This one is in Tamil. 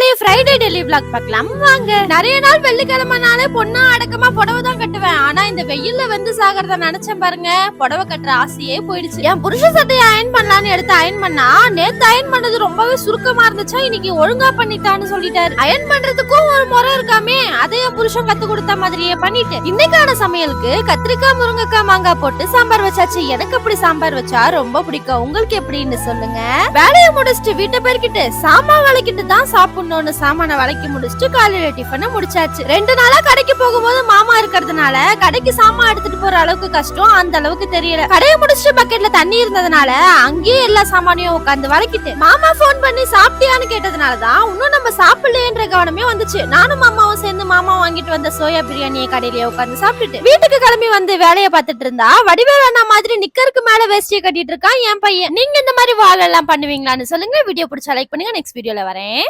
மக்களே ஃப்ரைடே டெய்லி vlog பார்க்கலாம் வாங்க. நிறைய நாள் வெள்ளிக்கிழமைனாலே பொண்ணா அடக்கமா புடவை தான் கட்டுவேன். ஆனா இந்த வெயில்ல வந்து சாகிறத நினைச்சேன் பாருங்க. புடவை கட்டுற ஆசையே போயிடுச்சு. என் புருஷ சட்டையை அயன் பண்ணலான்னு எடுத்து அயன் பண்ணா நேத்து அயன் பண்ணது ரொம்பவே சுருக்கமா இருந்துச்சா, இன்னைக்கு ஒழுங்கா பண்ணிட்டான்னு சொல்லிட்டாரு. அயன் பண்றதுக்கும் ஒரு முறை இருக்காமே, அதை என் புருஷன் கத்து கொடுத்த மாதிரியே பண்ணிட்டு இன்னைக்கான சமையலுக்கு கத்திரிக்காய் முருங்கைக்காய் மாங்காய் போட்டு சாம்பார் வச்சாச்சு. எனக்கு அப்படி சாம்பார் வச்சா ரொம்ப பிடிக்கும். உங்களுக்கு எப்படின்னு சொல்லுங்க. வேலையை முடிச்சுட்டு வீட்டை பெருக்கிட்டு சாமான் விளக்கிட்டு தான் சாப்பிடணும்னு சாமான விளக்கி முடிச்சுட்டு காலையில டிஃபனை முடிச்சாச்சு. 2 நாளா கடைக்கு போகும்போது மாமா இருக்கிறதுனால கடைக்கு சாமான் எடுத்துட்டு போற அளவுக்கு கஷ்டம் அந்த அளவுக்கு தெரியல. கடையை முடிச்சுட்டு பக்கெட்ல தண்ணி இருந்ததுனால அங்கேயே எல்லா சாமானையும் உட்காந்து விளக்கிட்டு மாமா போன் பண்ணி சாப்பிட்டியான்னு கேட்டதுனாலதான் இன்னும் நம்ம சாப்பிடலையன்ற கவனமே வந்துச்சு. நானும் மாமாவும் சேர்ந்து மாமா வாங்கிட்டு வந்த சோயா பிரியாணியை கடையிலேயே உட்காந்து சாப்பிட்டுட்டு வீட்டுக்கு கிளம்பி வந்து வேலையை பார்த்துட்டு இருந்தா வடிவேல் அண்ணா மாதிரி நிக்கருக்கு மேல வேஸ்டியை கட்டிட்டு இருக்கான் என் பையன். நீங்க இந்த மாதிரி வாழ எல்லாம் பண்ணுவீங்களான்னு சொல்லுங்க. வீடியோ பிடிச்சா லைக் பண்ணுங்க. நெக்ஸ்ட் வீடியோல வரேன்.